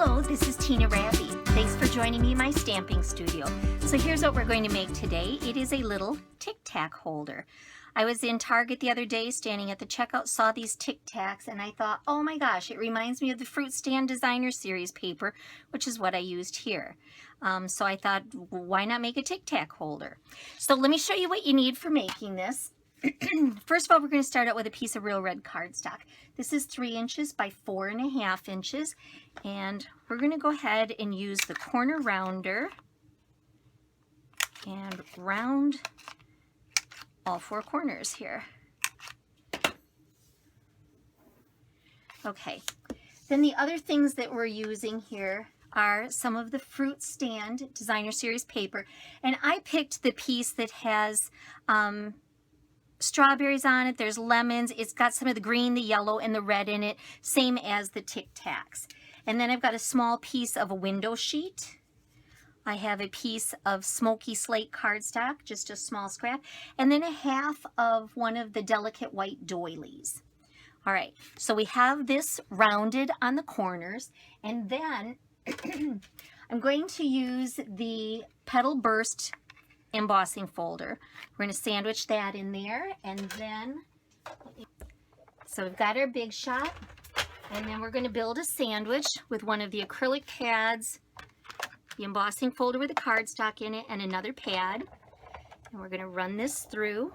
Hello, this is Tina Rappe. Thanks for joining me in my stamping studio. So here's what we're going to make today. It is a little Tic Tac holder. I was in Target the other day standing at the checkout, saw these Tic Tacs, and I thought, oh my gosh, it reminds me of the Fruit Stand Designer Series paper, which is what I used here. So I thought, why not make a Tic Tac holder? So let me show you what you need for making this. First of all, we're going to start out with a piece of real red cardstock. This is 3 inches by 4.5 inches, and we're going to go ahead and use the corner rounder and round all 4 corners here. Okay, then the other things that we're using here are some of the Fruit Stand Designer Series paper, and I picked the piece that has strawberries on it. There's lemons. It's got some of the green, the yellow, and the red in it, same as the Tic Tacs. And then I've got a small piece of a window sheet. I have a piece of smoky slate cardstock, just a small scrap, and then a half of one of the delicate white doilies. All right, so we have this rounded on the corners, and then I'm going to use the Petal Burst embossing folder. We're going to sandwich that in there, and then, so we've got our big shot, and then we're going to build a sandwich with one of the acrylic pads, the embossing folder with the cardstock in it, and another pad, and we're going to run this through.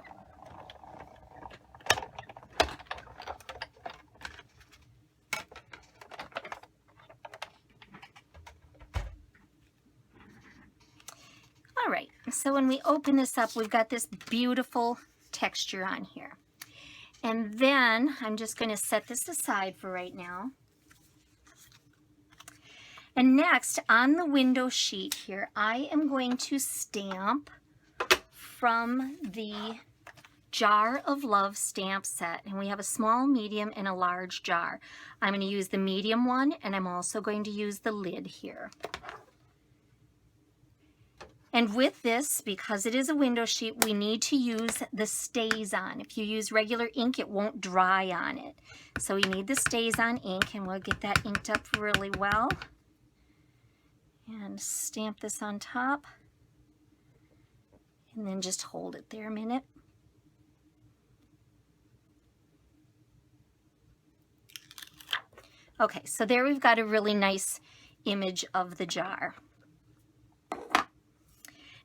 All right, so when we open this up, we've got this beautiful texture on here. And then I'm just going to set this aside for right now. And next, on the window sheet here, I am going to stamp from the Jar of Love stamp set. And we have a small, medium, and a large jar. I'm going to use the medium one, and I'm also going to use the lid here. And with this, because it is a window sheet, we need to use the StazOn. If you use regular ink, it won't dry on it. So we need the StazOn ink, and we'll get that inked up really well. And stamp this on top. And then just hold it there a minute. Okay, so there we've got a really nice image of the jar.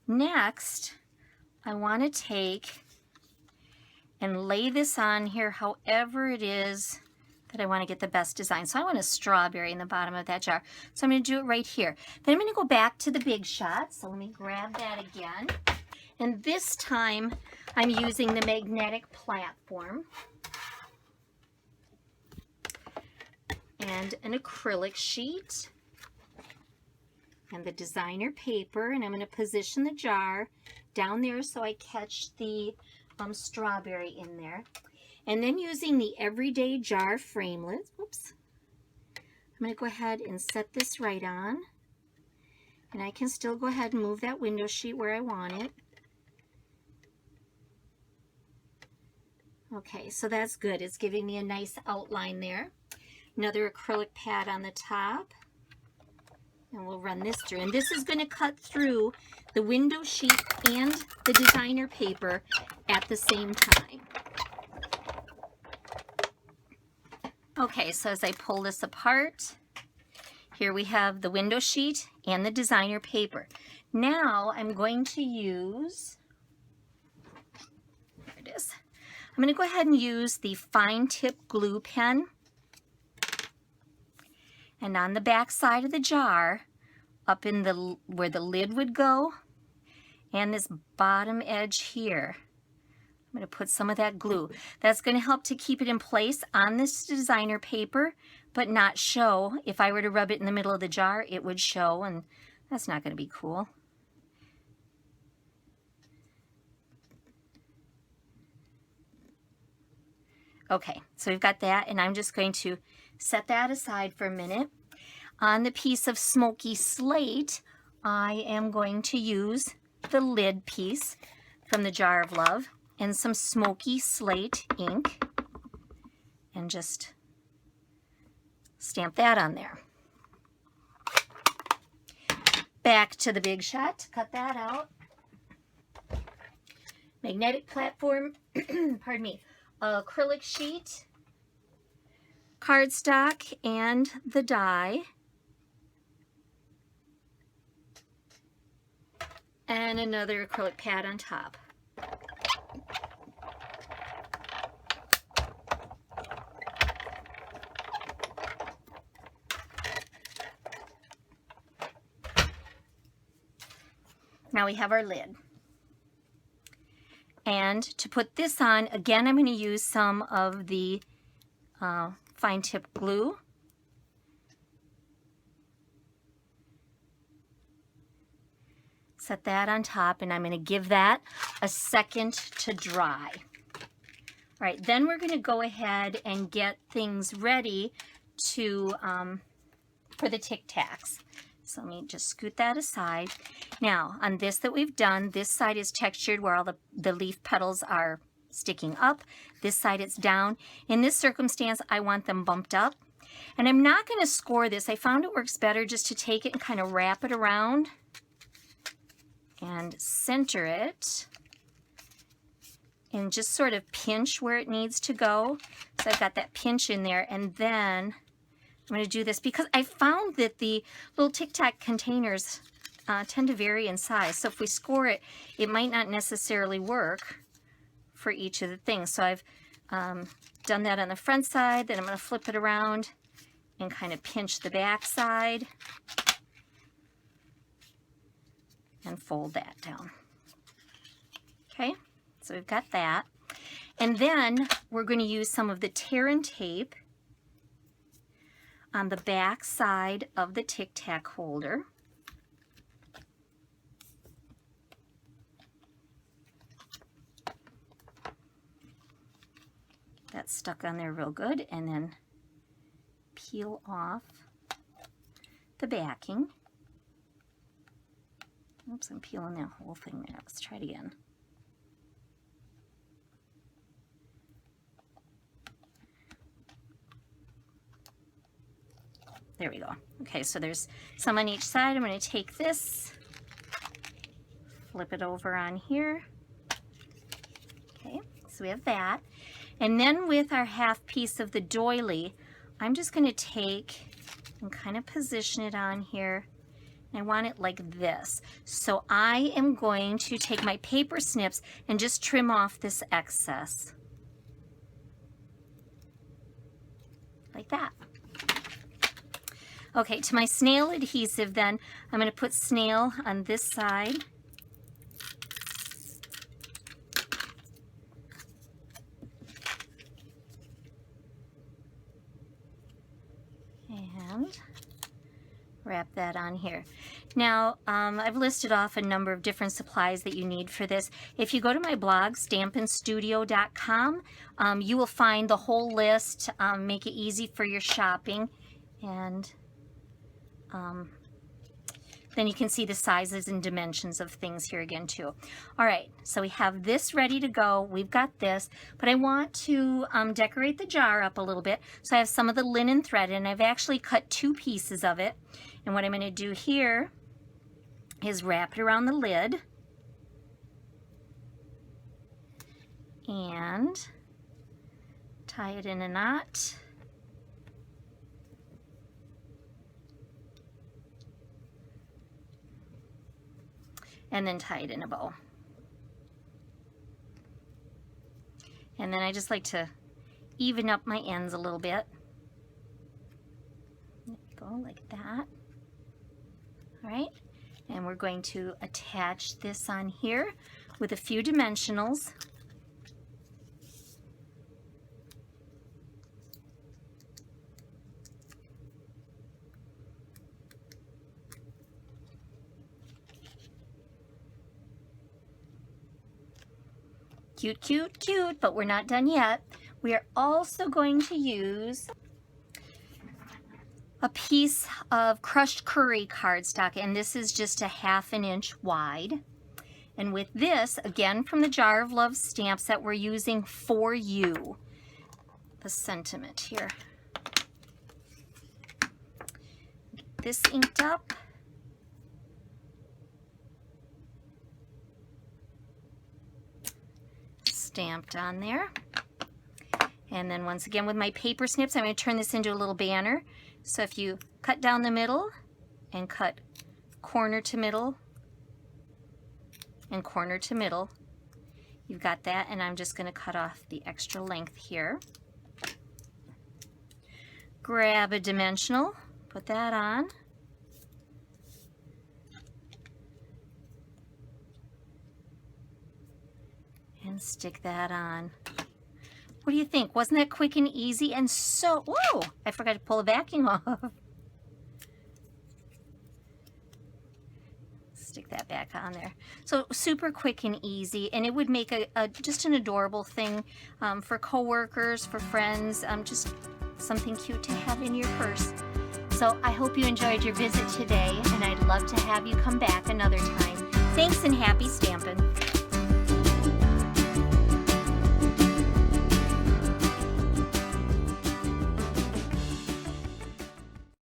Next, I want to take and lay this on here however it is that I want to get the best design. So I want a strawberry in the bottom of that jar. So I'm going to do it right here. Then I'm going to go back to the big shot. So let me grab that again. And this time I'm using the magnetic platform and an acrylic sheet and the designer paper, and I'm going to position the jar down there so I catch the strawberry in there. And then using the Everyday Jar framelit, oops, I'm going to go ahead and set this right on. And I can still go ahead and move that window sheet where I want it. Okay, so that's good. It's giving me a nice outline there. Another acrylic pad on the top. And we'll run this through. And this is going to cut through the window sheet and the designer paper at the same time. Okay, so as I pull this apart, here we have the window sheet and the designer paper. Now I'm going to use, there it is. I'm going to go ahead and use the fine tip glue pen. And on the back side of the jar, up in the where the lid would go, and this bottom edge here, I'm going to put some of that glue. That's going to help to keep it in place on this designer paper, but not show. If I were to rub it in the middle of the jar, it would show, and that's not going to be cool. Okay, so we've got that, and I'm just going to set that aside for a minute. On the piece of smoky slate, I am going to use the lid piece from the Jar of Love and some smoky slate ink, and just stamp that on there. Back to the Big Shot. Cut that out. Magnetic platform, pardon me, acrylic sheet, cardstock, and the die. And another acrylic pad on top. Now we have our lid. And to put this on, again, I'm going to use some of the fine tip glue. Set that on top, and I'm going to give that a second to dry. All right, then we're going to go ahead and get things ready to for the Tic Tacs. So let me just scoot that aside. Now, on this that we've done, this side is textured where all the leaf petals are sticking up. This side it's down. In this circumstance, I want them bumped up. And I'm not going to score this. I found it works better just to take it and kind of wrap it around and center it and just sort of pinch where it needs to go. So I've got that pinch in there, and then I'm going to do this because I found that the little Tic Tac containers tend to vary in size. So if we score it, it might not necessarily work for each of the things. So I've done that on the front side. Then I'm going to flip it around and kind of pinch the back side and fold that down. Okay, so we've got that. And then we're going to use some of the tear and tape on the back side of the Tic Tac holder. That's stuck on there real good, and then peel off the backing. Oops, I'm peeling that whole thing there. Let's try it again. There we go. Okay, so there's some on each side. I'm going to take this, flip it over on here. Okay, so we have that. And then with our half piece of the doily, I'm just going to take and kind of position it on here. I want it like this. So I am going to take my paper snips and just trim off this excess. Like that. Okay, to my snail adhesive then, I'm going to put snail on this side. And wrap that on here. Now, I've listed off a number of different supplies that you need for this. If you go to my blog, stampinstudio.com, you will find the whole list, make it easy for your shopping, and then you can see the sizes and dimensions of things here again too. All right, so we have this ready to go. We've got this, but I want to decorate the jar up a little bit. So I have some of the linen thread, and I've actually cut 2 pieces of it. And what I'm going to do here is wrap it around the lid and tie it in a knot. And then tie it in a bow. And then I just like to even up my ends a little bit. There we go, like that. All right, and we're going to attach this on here with a few dimensionals. Cute, cute, cute, but we're not done yet. We are also going to use a piece of crushed curry cardstock, and this is just a 1/2 inch wide. And with this, again from the Jar of Love stamp set, we're using For You, the sentiment here. Get this inked up. stamped on there. And then once again with my paper snips, I'm going to turn this into a little banner. So if you cut down the middle and cut corner to middle and corner to middle, you've got that. And I'm just going to cut off the extra length here. Grab a dimensional, put that on. And stick that on. What do you think? Wasn't that quick and easy? And so, whoa, I forgot to pull the backing off. Stick that back on there. So super quick and easy, and it would make just an adorable thing for coworkers, for friends, just something cute to have in your purse. So I hope you enjoyed your visit today, and I'd love to have you come back another time. Thanks and happy stamping.